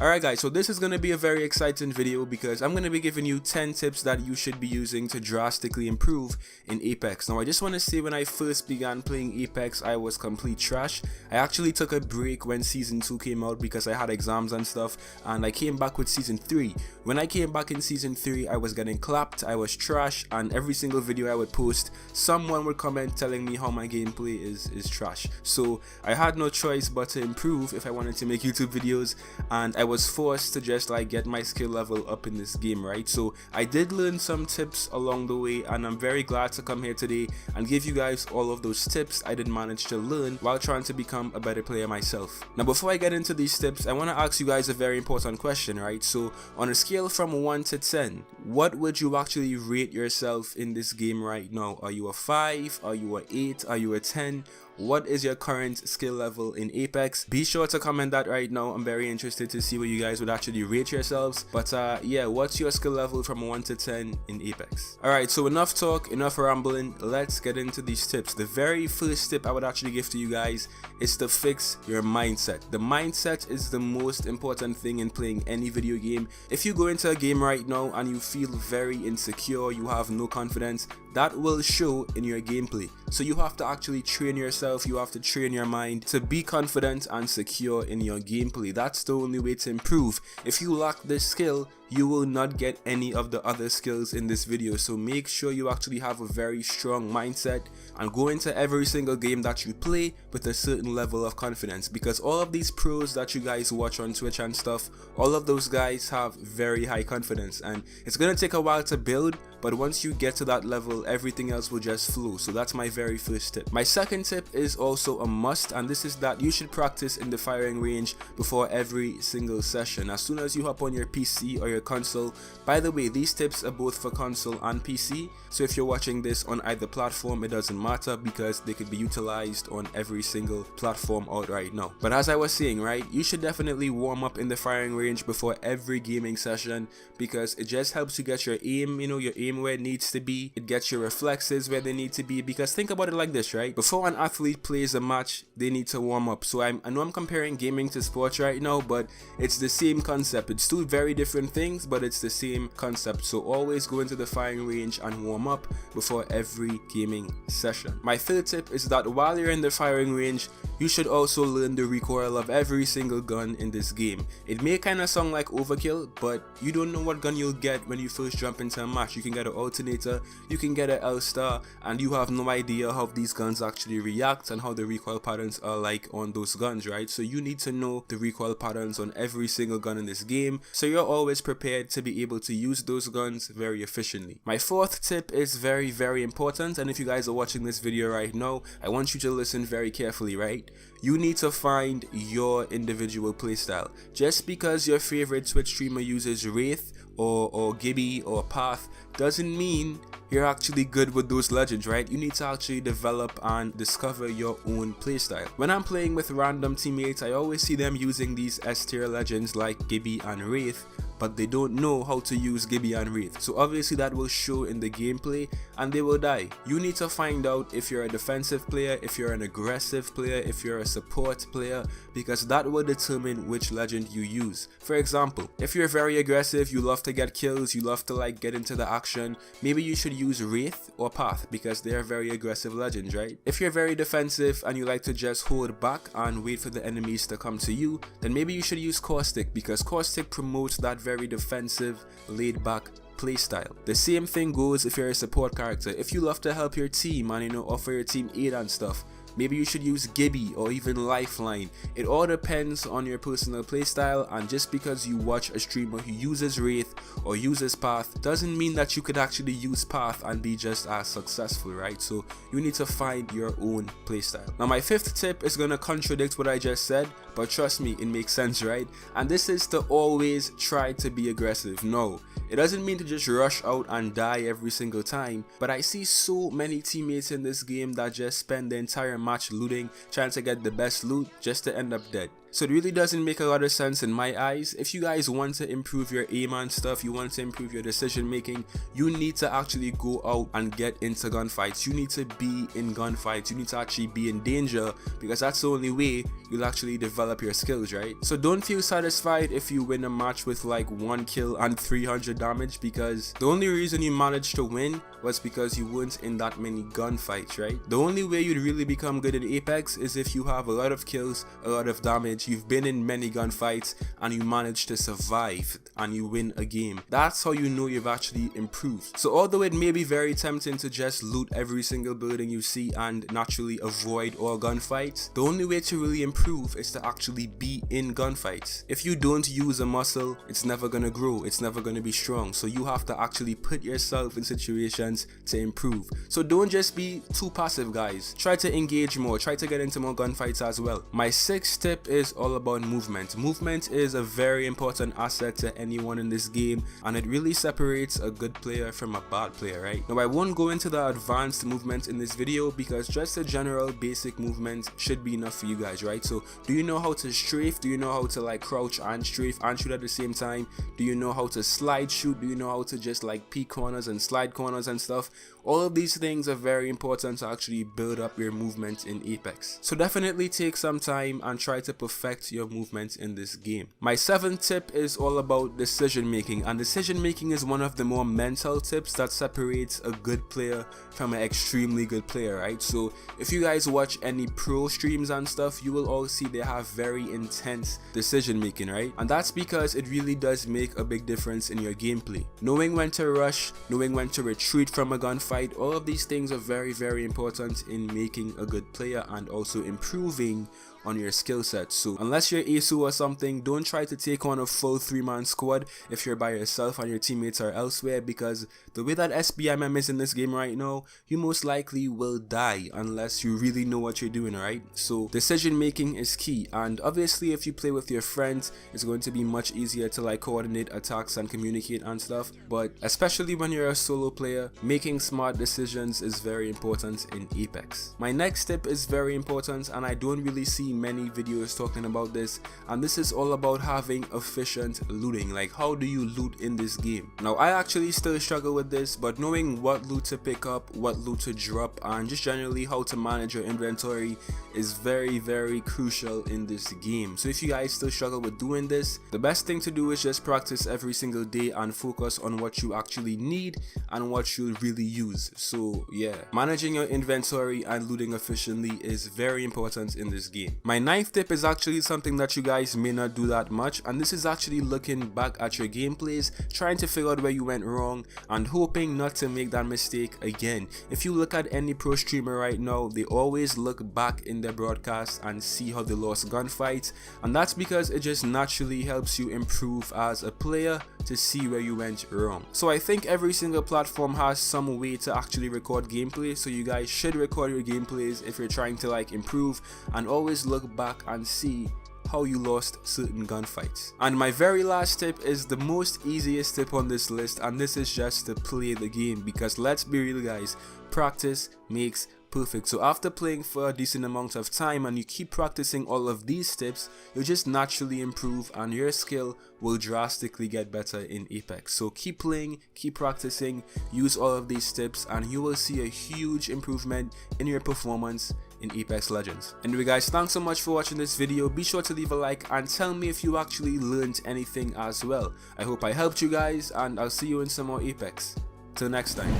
Alright guys, so this is going to be a very exciting video because I'm going to be giving you 10 tips that you should be using to drastically improve in Apex. Now I just want to say when I first began playing Apex, I was complete trash. I actually took a break when Season 2 came out because I had exams and stuff, and I came back with Season 3. When I came back in Season 3, I was getting clapped, I was trash, and every single video I would post, someone would comment telling me how my gameplay is trash. So I had no choice but to improve if I wanted to make YouTube videos, and I was forced to just like get my skill level up in this game, right? So I did learn some tips along the way, and I'm very glad to come here today and give you guys all of those tips I did manage to learn while trying to become a better player myself. Now before I get into these tips, I want to ask you guys a very important question, right? So on a scale from 1 to 10, what would you actually rate yourself in this game right now? Are you a 5? Are you a 8? Are you a 10? What is your current skill level in Apex? Be sure to comment that right now. I'm very interested to see what you guys would actually rate yourselves. But yeah, what's your skill level from 1 to 10 in Apex? Alright, so enough talk, enough rambling. Let's get into these tips. The very first tip I would actually give to you guys is to fix your mindset. The mindset is the most important thing in playing any video game. If you go into a game right now and you feel very insecure, you have no confidence, that will show in your gameplay. So you have to actually train yourself, you have to train your mind to be confident and secure in your gameplay. That's the only way to improve. If you lack this skill, you will not get any of the other skills in this video. So make sure you actually have a very strong mindset and go into every single game that you play with a certain level of confidence, because all of these pros that you guys watch on Twitch and stuff, all of those guys have very high confidence, and it's gonna take a while to build, but once you get to that level, everything else will just flow. So that's my very first tip. My second tip is also a must, and this is that you should practice in the firing range before every single session. As soon as you hop on your PC or your console, by the way, these tips are both for console and PC, so if you're watching this on either platform, it doesn't matter because they could be utilized on every single platform out right now. But as I was saying, right, you should definitely warm up in the firing range before every gaming session, because it just helps you get your aim, your aim where it needs to be. It gets your reflexes where they need to be, because think about it like this, right? Before an athlete plays a match, they need to warm up. So I know I'm comparing gaming to sports right now, but it's the same concept. It's two very different things, but it's the same concept. So always go into the firing range and warm up before every gaming session. My third tip is that while you're in the firing range, you should also learn the recoil of every single gun in this game. It may kind of sound like overkill, but you don't know what gun you'll get when you first jump into a match. You can get an alternator, you can get an L-star, and you have no idea how these guns actually react and how the recoil patterns are like on those guns, right? So you need to know the recoil patterns on every single gun in this game, so you're always prepared to be able to use those guns very efficiently. My fourth tip is very, very important, and if you guys are watching this video right now, I want you to listen very carefully, right? You need to find your individual playstyle. Just because your favorite Twitch streamer uses Wraith or Gibby or Path doesn't mean you're actually good with those legends, right? You need to actually develop and discover your own playstyle. When I'm playing with random teammates, I always see them using these S tier legends like Gibby and Wraith, but they don't know how to use Gibby and Wraith. So obviously that will show in the gameplay and they will die. You need to find out if you're a defensive player, if you're an aggressive player, if you're a support player, because that will determine which legend you use. For example, if you're very aggressive, you love to get kills, you love to like get into the action, maybe you should use Wraith or Path because they are very aggressive legends, right? If you're very defensive and you like to just hold back and wait for the enemies to come to you, then maybe you should use Caustic, because Caustic promotes that very defensive, laid back playstyle. The same thing goes if you're a support character. If you love to help your team and offer your team aid and stuff, maybe you should use Gibby or even Lifeline. It all depends on your personal playstyle, and just because you watch a streamer who uses Wraith or uses Path doesn't mean that you could actually use Path and be just as successful, right? So you need to find your own playstyle. Now my fifth tip is gonna contradict what I just said, but trust me, it makes sense, right? And this is to always try to be aggressive. No, it doesn't mean to just rush out and die every single time, but I see so many teammates in this game that just spend the entire match looting, trying to get the best loot just to end up dead. So it really doesn't make a lot of sense in my eyes. If you guys want to improve your aim and stuff, you want to improve your decision making, you need to actually go out and get into gunfights. You need to be in gunfights. You need to actually be in danger, because that's the only way you'll actually develop your skills, right? So don't feel satisfied if you win a match with like 1 kill and 300 damage, because the only reason you managed to win was because you weren't in that many gunfights, right? The only way you'd really become good in Apex is if you have a lot of kills, a lot of damage, you've been in many gunfights, and you manage to survive and you win a game. That's how you know you've actually improved. So although it may be very tempting to just loot every single building you see and naturally avoid all gunfights, the only way to really improve is to actually be in gunfights. If you don't use a muscle, it's never gonna grow, it's never gonna be strong. So you have to actually put yourself in situations to improve. So don't just be too passive, guys. Try to engage more, try to get into more gunfights as well. My 6th tip is all about movement. Movement is a very important asset to anyone in this game, and it really separates a good player from a bad player, right? Now I won't go into the advanced movement in this video, because just a general basic movement should be enough for you guys, right? So do you know how to strafe? Do you know how to like crouch and strafe and shoot at the same time? Do you know how to slide shoot? Do you know how to just like peek corners and slide corners and stuff? All of these things are very important to actually build up your movement in Apex. So definitely take some time and try to perfect your movement in this game. My 7th tip is all about decision making, and decision making is one of the more mental tips that separates a good player from an extremely good player, right? So if you guys watch any pro streams and stuff, you will all see they have very intense decision making, right? And that's because it really does make a big difference in your gameplay. Knowing when to rush, knowing when to retreat from a gunfight, all of these things are very, very important in making a good player and also improving on your skill set. So unless you're ASU or something, don't try to take on a full 3-man squad if you're by yourself and your teammates are elsewhere, because the way that SBMM is in this game right now, you most likely will die unless you really know what you're doing, right? So decision making is key, and obviously if you play with your friends, it's going to be much easier to like coordinate attacks and communicate and stuff, but especially when you're a solo player, making smart decisions is very important in Apex. My next tip is very important, and I don't really see many videos talking about this, and this is all about having efficient looting. Like, how do you loot in this game? Now I actually still struggle with this, but knowing what loot to pick up, what loot to drop, and just generally how to manage your inventory is very, very crucial in this game. So if you guys still struggle with doing this, the best thing to do is just practice every single day and focus on what you actually need and what you'll really use. So yeah, managing your inventory and looting efficiently is very important in this game. My 9th tip is actually something that you guys may not do that much, and this is actually looking back at your gameplays, trying to figure out where you went wrong and hoping not to make that mistake again. If you look at any pro streamer right now, they always look back in their broadcast and see how they lost gunfights, and that's because it just naturally helps you improve as a player to see where you went wrong. So I think every single platform has some way to actually record gameplay, so you guys should record your gameplays if you're trying to like improve, and always look back and see how you lost certain gunfights. And my very last tip is the most easiest tip on this list, and this is just to play the game, because let's be real guys, practice makes perfect. So after playing for a decent amount of time and you keep practicing all of these tips, you'll just naturally improve and your skill will drastically get better in Apex. So keep playing, keep practicing, use all of these tips, and you will see a huge improvement in your performance in Apex Legends. Anyway guys, thanks so much for watching this video. Be sure to leave a like and tell me if you actually learned anything as well. I hope I helped you guys, and I'll see you in some more Apex. Till next time.